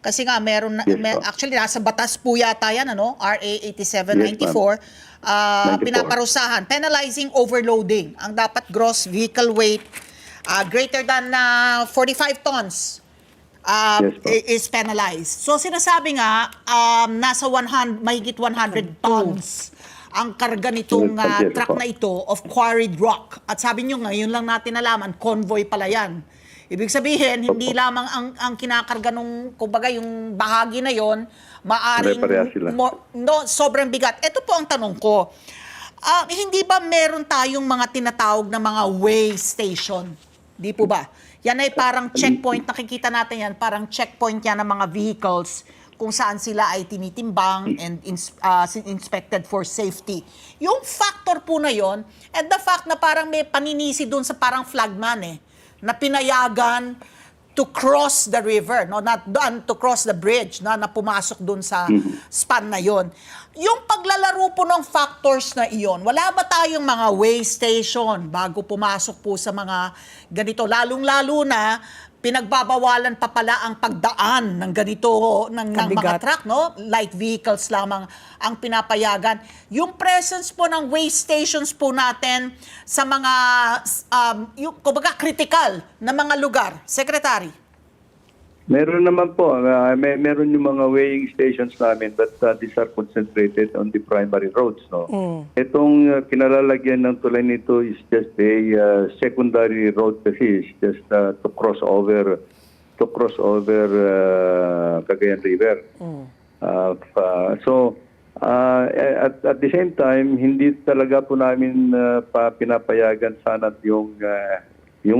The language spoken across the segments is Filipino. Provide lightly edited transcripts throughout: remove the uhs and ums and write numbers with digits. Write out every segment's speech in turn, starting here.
Kasi nga Yes po. actually nasa batas po yata yan, ano? RA Yes, 8794. 94. Pinaparusahan, penalizing overloading. Ang dapat gross vehicle weight greater than 45 tons Yes po. is penalized. So sinasabi nga, nasa 100, mahigit 100 tons ang karga nitong Yes truck po. na ito of quarried rock. At sabi nyo ngayon lang natin nalaman, convoy pala yan. Ibig sabihin, hindi lamang ang kinakarga nung, kumbaga, yung bahagi na yon, maaring Pare-pareha sila. sobrang bigat. Ito po ang tanong ko. Hindi ba meron tayong mga tinatawag na mga weigh station? Di po ba? Yan ay parang checkpoint, nakikita natin yan, parang checkpoint yan ng mga vehicles kung saan sila ay tinitimbang and inspected for safety. Yung factor po na yon, and the fact na parang may paninisi doon sa parang flagman na pinayagan to cross the river, no, not done to cross the bridge na pumasok doon sa span na yon. Yung paglalaro po ng factors na iyon, wala ba tayong mga weigh station bago pumasok po sa mga ganito, lalong-lalo na pinagbabawalan pa pala ang pagdaan ng ganito ng mga truck, no? Light vehicles lamang ang pinapayagan. Yung presence po ng weigh stations po natin sa mga yung kumbaga critical na mga lugar, Secretary. Meron naman po, meron yung mga weighing stations namin, but these are concentrated on the primary roads. No? Itong kinalalagyan ng tulay nito is just a secondary road kasi, is just to cross over Cagayan River. At the same time, hindi talaga po namin pinapayagan sana yung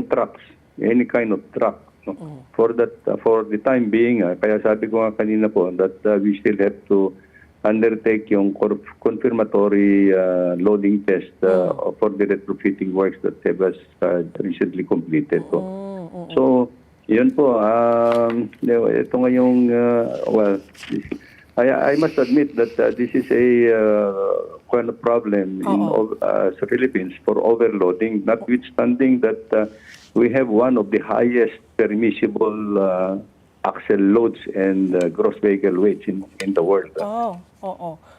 trucks, any kind of truck. No? For the time being, kaya sabi ko nga kanina po that we still have to undertake yung confirmatory loading test for the retrofitting works that was recently completed po. So, yun po. Ito ngayong, I must admit that this is a kind of problem sa Philippines for overloading, notwithstanding that we have one of the highest permissible axle loads and gross vehicle weights in the world.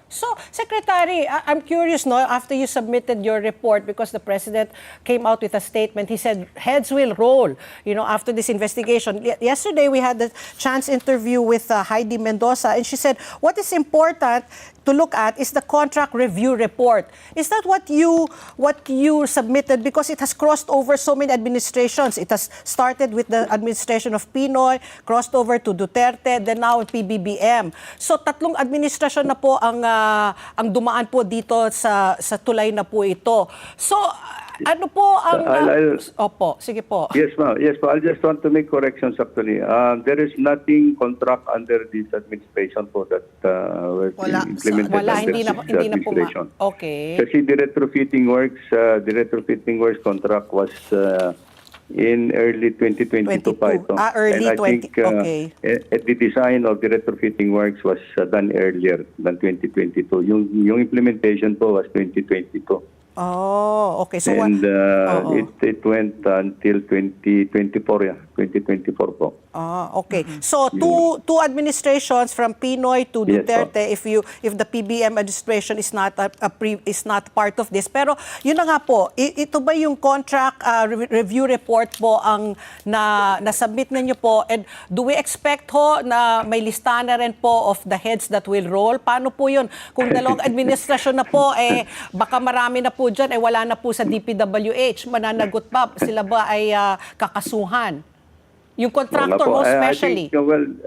So, Secretary, I'm curious, no, after you submitted your report, because the President came out with a statement, he said, heads will roll, after this investigation. Yesterday, we had a chance interview with Heidi Mendoza, and she said, what is important to look at is the contract review report. Is that what you submitted? Because it has crossed over so many administrations. It has started with the administration of Pinoy, crossed over to Duterte, then now PBBM. So tatlong administrasyon na po ang dumaan po dito sa tulay na po ito. So ano po ang... Opo, sige po. Yes, ma'am. Yes, po. I just want to make corrections actually. There is nothing contract under this administration po that was implemented under hindi this na po administration. Okay. Kasi the retrofitting works contract was in early 2022 pa ito. Early And I think 20, okay. The design of the retrofitting works was done earlier than 2022. Yung implementation po was 2022. Oh, okay. So and it went until 2024, 2024 po. Okay. So two administrations from Pinoy to Duterte, Yes, if the PBM administration is not part of this. Pero yun na nga po, ito ba yung contract review report po ang na-submit ninyo po, and do we expect ho na may listahan na rin po of the heads that will roll? Paano po yun? Kung dalawang administrasyon na po, baka marami na po dyan, wala na po sa DPWH, mananagot pa, sila ba ay kakasuhan? Yung contractor most especially. I think,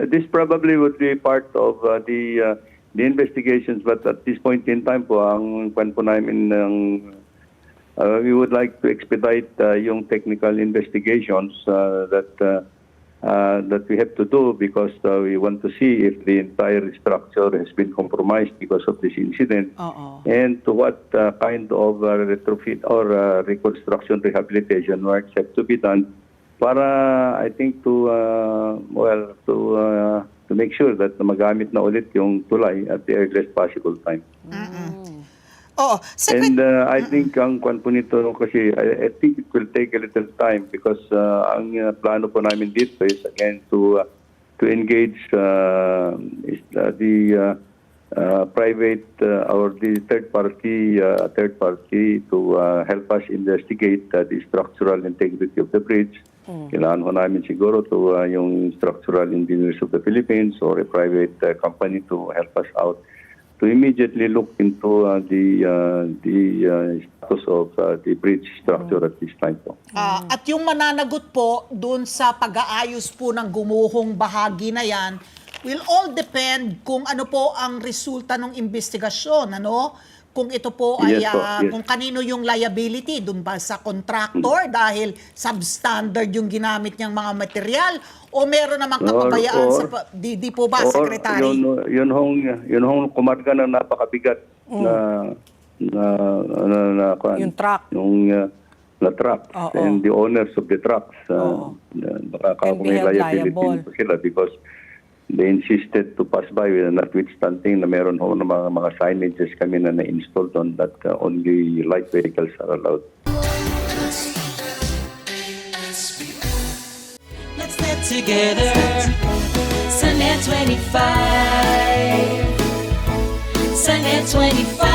this probably would be part of the investigations, but at this point in time po, ang pan po namin we would like to expedite yung technical investigations that we have to do, because we want to see if the entire structure has been compromised because of this incident, and to what kind of retrofit or reconstruction rehabilitation works have to be done para, I think, to make sure that magamit na ulit yung tulay at the earliest possible time. And I think ang kwan po nito kasi I think it will take a little time, because ang plano po namin dito is again to to engage private or the third party to help us investigate the structural integrity of the bridge. Kailangan ho namin siguro to yung structural engineers of the Philippines or a private company to help us out to immediately look into the status of the bridge structure at this time po. At yung mananagot po dun sa pag-aayos po ng gumuhong bahagi na yan will all depend kung ano po ang resulta ng investigasyon, ano? Kung ito po ay, Yes po, yes. kung kanino yung liability, dun ba sa contractor dahil substandard yung ginamit niyang mga material o meron namang kapabayaan di po ba, Secretary? Yun hong kumarga na napakabigat na Yung truck. na trucks Oo. and the owners of the trucks baka Can be may held liability liable. po sila because they insisted to pass by notwithstanding na meron ho ng mga signages kami na na-install doon that only light vehicles are allowed. Let's get together. Sunnet 25. Sunnet 25.